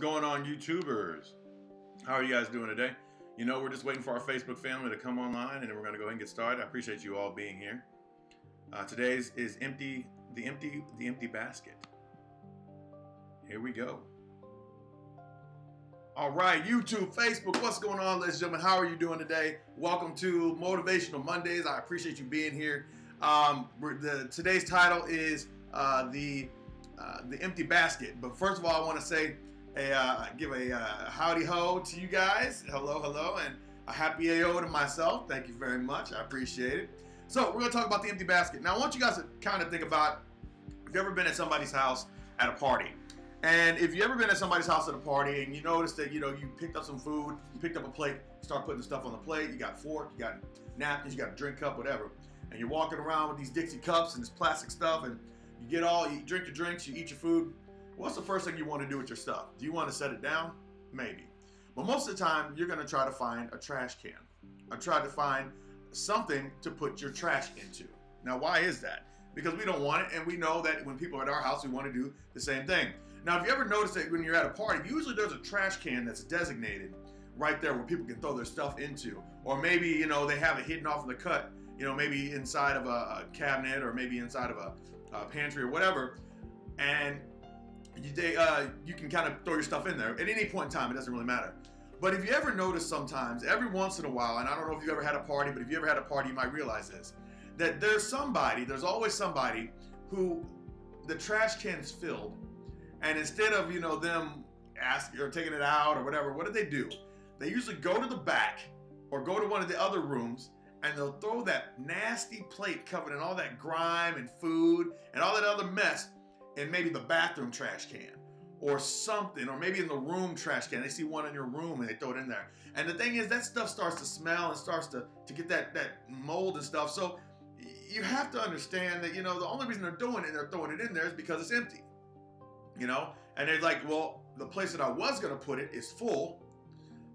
going on, YouTubers? How are you guys doing today? You know, we're just waiting for our Facebook family to come online, and then we're going to go ahead and get started. I appreciate you all being here. Today's is the empty basket. Here we go. All right, YouTube, Facebook, what's going on, ladies and gentlemen? How are you doing today? Welcome to Motivational Mondays. I appreciate you being here. Today's title is the empty basket. But first of all, I want to say, give a howdy ho to you guys. Hello, hello, and a happy AO to myself. Thank you very much. I appreciate it. So we're going to talk about the empty basket. Now, I want you guys to kind of think about if you've ever been at somebody's house at a party. And if you've ever been at somebody's house at a party and you notice that, you picked up some food, you picked up a plate, start putting stuff on the plate, you got a fork, you got napkins, you got a drink cup, whatever. And you're walking around with these Dixie cups and this plastic stuff, and you drink your drinks, you eat your food. What's the first thing you want to do with your stuff? Do you want to set it down? Maybe. But most of the time, you're going to try to find a trash can. Or try to find something to put your trash into. Now, why is that? Because we don't want it, and we know that when people are at our house, we want to do the same thing. Now, if you ever notice that when you're at a party, usually there's a trash can that's designated right there where people can throw their stuff into. Or maybe, they have it hidden off in the cut, maybe inside of a cabinet or maybe inside of a pantry or whatever. And you can kind of throw your stuff in there at any point in time. It doesn't really matter. But if you ever notice sometimes, every once in a while, and I don't know if you've ever had a party, but if you ever had a party, you might realize this, that there's always somebody who the trash can's filled, and instead of, them asking or taking it out or whatever, what do? They usually go to the back or go to one of the other rooms, and they'll throw that nasty plate covered in all that grime and food and all that other mess in maybe the bathroom trash can or something, or maybe in the room trash can. They see one in your room and they throw it in there. And the thing is, that stuff starts to smell and starts to get that mold and stuff. So you have to understand that, the only reason they're throwing it in there is because it's empty. And they're like, well, the place that I was going to put it is full,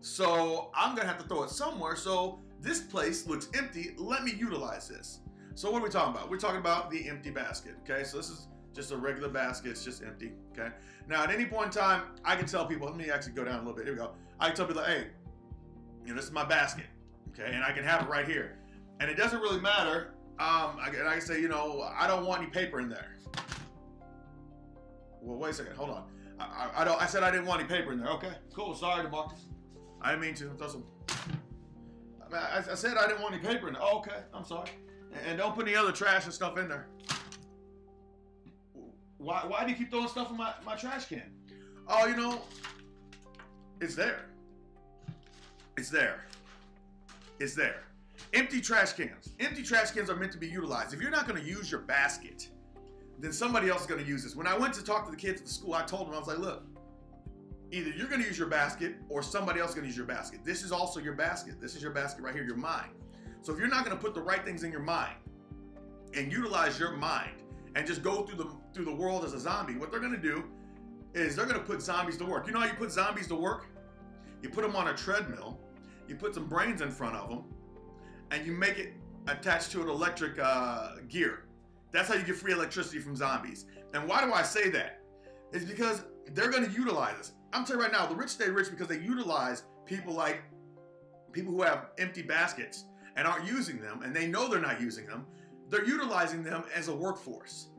so I'm going to have to throw it somewhere. So this place looks empty. Let me utilize this. So what are we talking about? We're talking about the empty basket, okay? So this is just a regular basket. It's just empty, okay? Now, at any point in time, I can tell people, let me actually go down a little bit. Here we go. I can tell people, hey, this is my basket, okay? And I can have it right here. And it doesn't really matter. I can say, I don't want any paper in there. Well, wait a second. Hold on. I said I didn't want any paper in there. Okay, cool. Sorry, DeMarcus. I didn't mean to. I said I didn't want any paper in there. Oh, okay. I'm sorry. And don't put any other trash and stuff in there. Why do you keep throwing stuff in my trash can? Oh, it's there. It's there. It's there. Empty trash cans. Empty trash cans are meant to be utilized. If you're not going to use your basket, then somebody else is going to use this. When I went to talk to the kids at the school, I told them, I was like, look, either you're going to use your basket or somebody else is going to use your basket. This is also your basket. This is your basket right here, your mind. So if you're not going to put the right things in your mind and utilize your mind and just go through the world as a zombie, what they're going to do is they're going to put zombies to work. You know how you put zombies to work? You put them on a treadmill, you put some brains in front of them, and you make it attached to an electric gear. That's how you get free electricity from zombies. And why do I say that? It's because they're going to utilize this. I'm telling you right now, the rich stay rich because they utilize people who have empty baskets and aren't using them, and they know they're not using them. They're utilizing them as a workforce.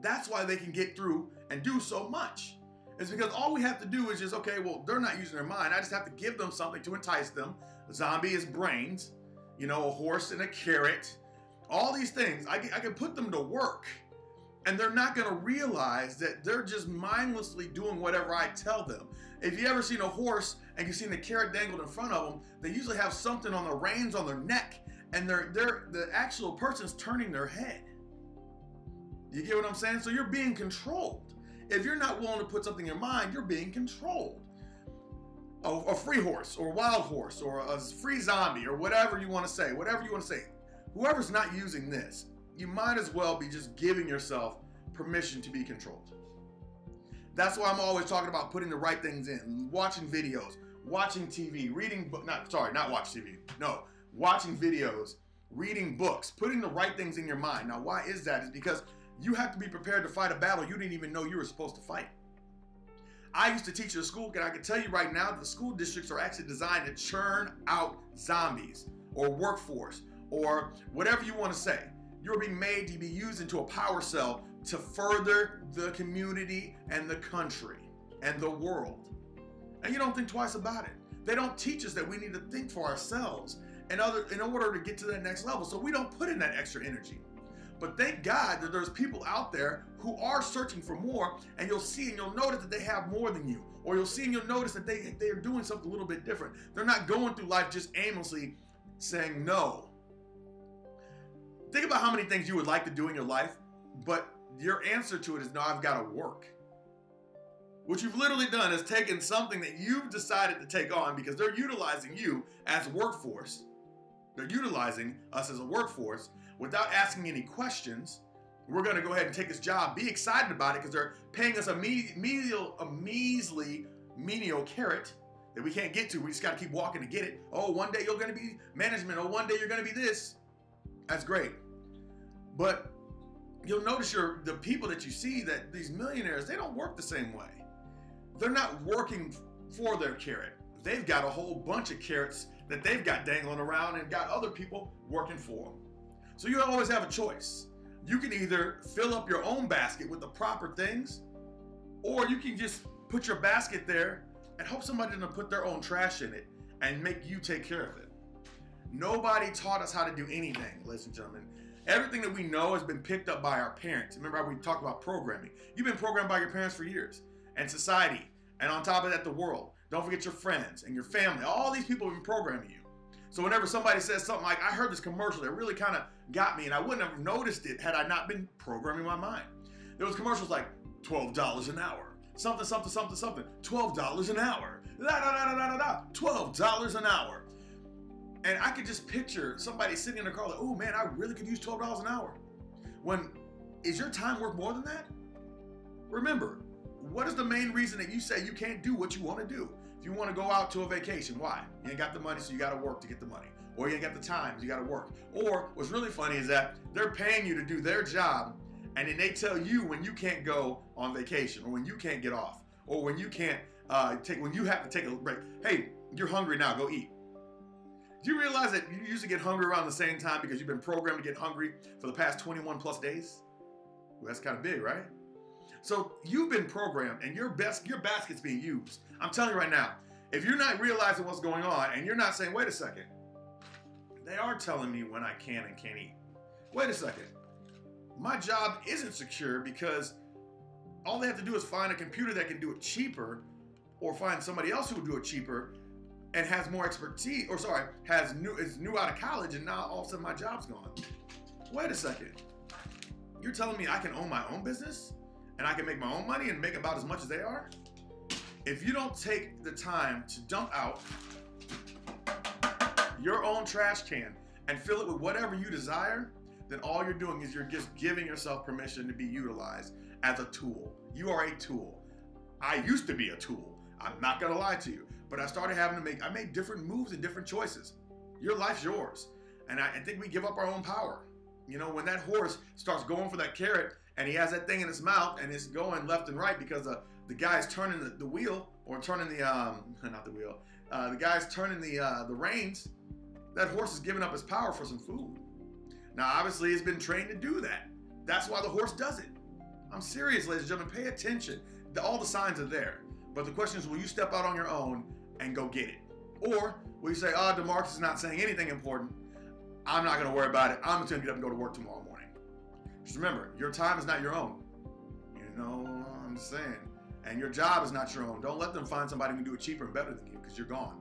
That's why they can get through and do so much. It's because all we have to do is just, okay, well, they're not using their mind. I just have to give them something to entice them. A zombie is brains, a horse and a carrot. All these things, I can put them to work, and they're not going to realize that they're just mindlessly doing whatever I tell them. If you ever seen a horse and you've seen the carrot dangled in front of them, they usually have something on the reins on their neck, and the actual person's turning their head. You get what I'm saying? So you're being controlled. If you're not willing to put something in your mind, you're being controlled. A free horse or a wild horse or a free zombie or whatever you want to say, whoever's not using this, you might as well be just giving yourself permission to be controlled. That's why I'm always talking about putting the right things in, watching videos, watching TV, reading books, not watch TV, no, watching videos, reading books, putting the right things in your mind. Now, why is that? It's because you have to be prepared to fight a battle you didn't even know you were supposed to fight. I used to teach at a school, and I can tell you right now that the school districts are actually designed to churn out zombies or workforce or whatever you want to say. You're being made to be used into a power cell to further the community and the country and the world. And you don't think twice about it. They don't teach us that we need to think for ourselves in order to get to that next level. So we don't put in that extra energy. But thank God that there's people out there who are searching for more, and you'll see and you'll notice that they have more than you. Or you'll see and you'll notice that they're doing something a little bit different. They're not going through life just aimlessly saying no. Think about how many things you would like to do in your life, but your answer to it is no, I've got to work. What you've literally done is taken something that you've decided to take on because they're utilizing you as a workforce. They're utilizing us as a workforce without asking any questions. We're going to go ahead and take this job, be excited about it because they're paying us a measly menial carrot that we can't get to. We just got to keep walking to get it. Oh, one day you're going to be management. Oh, one day you're going to be this. That's great. But you'll notice the people that you see, that these millionaires, they don't work the same way. They're not working for their carrot. They've got a whole bunch of carrots that they've got dangling around and got other people working for them. So you always have a choice. You can either fill up your own basket with the proper things, or you can just put your basket there and hope somebody doesn't put their own trash in it and make you take care of it. Nobody taught us how to do anything, ladies and gentlemen. Everything that we know has been picked up by our parents. Remember how we talked about programming? You've been programmed by your parents for years, and society, and on top of that, the world. Don't forget your friends and your family. All these people have been programming you. So whenever somebody says something like, I heard this commercial that really kind of got me, and I wouldn't have noticed it had I not been programming my mind. There was commercials like $12 an hour, something, something, something, something, $12 an hour, $12 an hour. And I could just picture somebody sitting in their car like, oh man, I really could use $12 an hour. Is your time worth more than that? Remember, what is the main reason that you say you can't do what you want to do? If you want to go out to a vacation, why? You ain't got the money, so you got to work to get the money. Or you ain't got the time, so you got to work. Or what's really funny is that they're paying you to do their job, and then they tell you when you can't go on vacation, or when you can't get off, or when you can't when you have to take a break. Hey, you're hungry now, go eat. Do you realize that you usually get hungry around the same time because you've been programmed to get hungry for the past 21 plus days? Well, that's kind of big, right? So you've been programmed and your basket's being used. I'm telling you right now, if you're not realizing what's going on and you're not saying, wait a second, they are telling me when I can and can't eat. Wait a second, my job isn't secure because all they have to do is find a computer that can do it cheaper, or find somebody else who will do it cheaper and has more expertise, or sorry, is new out of college, and now all of a sudden my job's gone. Wait a second, you're telling me I can own my own business and I can make my own money and make about as much as they are? If you don't take the time to dump out your own trash can and fill it with whatever you desire, then all you're doing is you're just giving yourself permission to be utilized as a tool. You are a tool. I used to be a tool. I'm not gonna lie to you, but I started I made different moves and different choices. Your life's yours. And I think we give up our own power. You know, when that horse starts going for that carrot and he has that thing in his mouth and it's going left and right because the guy's turning the wheel, or turning the, not the wheel, the guy's turning the reins, that horse is giving up his power for some food. Now, obviously, it's been trained to do that. That's why the horse does it. I'm serious, ladies and gentlemen. Pay attention. All the signs are there. But the question is, will you step out on your own and go get it? Or will you say, oh, DeMarcus is not saying anything important. I'm not going to worry about it. I'm just going to get up and go to work tomorrow morning. Just remember, your time is not your own. You know what I'm saying? And your job is not your own. Don't let them find somebody who can do it cheaper and better than you, because you're gone.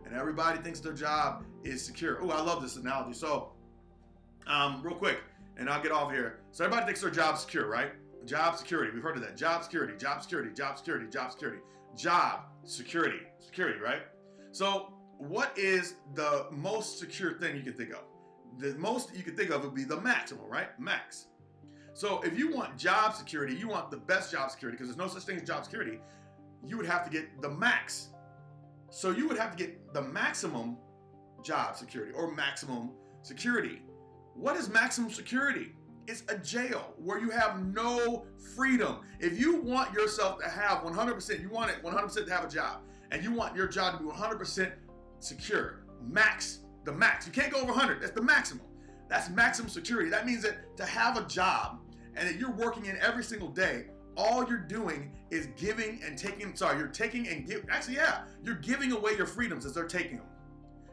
And everybody thinks their job is secure. Oh, I love this analogy. So, real quick, and I'll get off here. So everybody thinks their job's secure, right? Job security. We've heard of that. Job security, job security, job security, job security. Job security. Security, right? So what is the most secure thing you can think of? The most you can think of would be the maximum, right? Max. So if you want job security, you want the best job security, because there's no such thing as job security, you would have to get the max. So you would have to get the maximum job security, or maximum security. What is maximum security? It's a jail where you have no freedom. If you want yourself to have 100%, you want it 100% to have a job, and you want your job to be 100% secure, the max. You can't go over 100. That's the maximum. That's maximum security. That means that to have a job and that you're working in every single day, all you're doing is giving and taking. Sorry, you're taking and give. Actually, yeah, you're giving away your freedoms as they're taking them.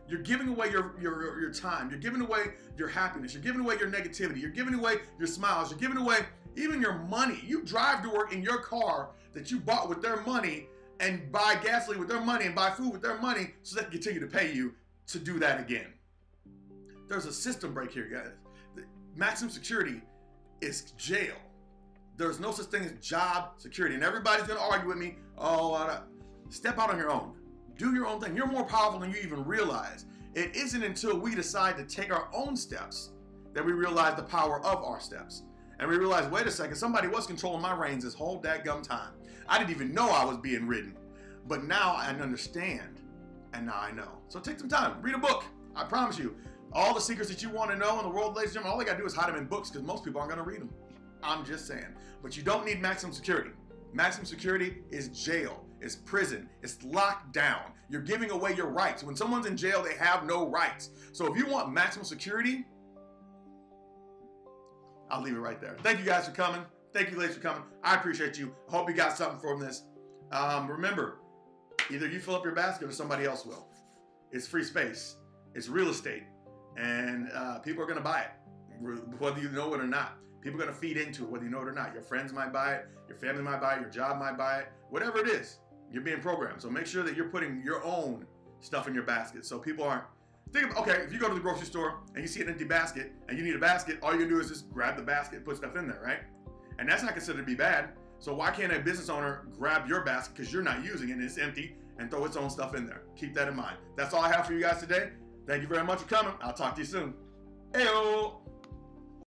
You're giving away your time. You're giving away your happiness. You're giving away your negativity. You're giving away your smiles. You're giving away even your money. You drive to work in your car that you bought with their money and buy gasoline with their money and buy food with their money so they can continue to pay you to do that again. There's a system break here, guys. The maximum security is jail. There's no such thing as job security. And everybody's going to argue with me, step out on your own. Do your own thing. You're more powerful than you even realize. It isn't until we decide to take our own steps that we realize the power of our steps. And we realize, wait a second, somebody was controlling my reins this whole dadgum time. I didn't even know I was being ridden. But now I understand, and now I know. So take some time, read a book. I promise you, all the secrets that you want to know in the world, ladies and gentlemen, all they got to do is hide them in books because most people aren't going to read them. I'm just saying. But you don't need maximum security. Maximum security is jail. It's prison. It's locked down. You're giving away your rights. When someone's in jail, they have no rights. So if you want maximum security, I'll leave it right there. Thank you guys for coming. Thank you ladies for coming. I appreciate you. I hope you got something from this. Remember, either you fill up your basket or somebody else will. It's free space. It's real estate. And people are going to buy it, whether you know it or not. People are going to feed into it, whether you know it or not. Your friends might buy it. Your family might buy it. Your job might buy it. Whatever it is, you're being programmed. So make sure that you're putting your own stuff in your basket so people aren't. Think about, okay, if you go to the grocery store and you see an empty basket and you need a basket, all you're going to do is just grab the basket and put stuff in there, right? And that's not considered to be bad. So why can't a business owner grab your basket because you're not using it and it's empty and throw its own stuff in there? Keep that in mind. That's all I have for you guys today. Thank you very much for coming. I'll talk to you soon. Heyo!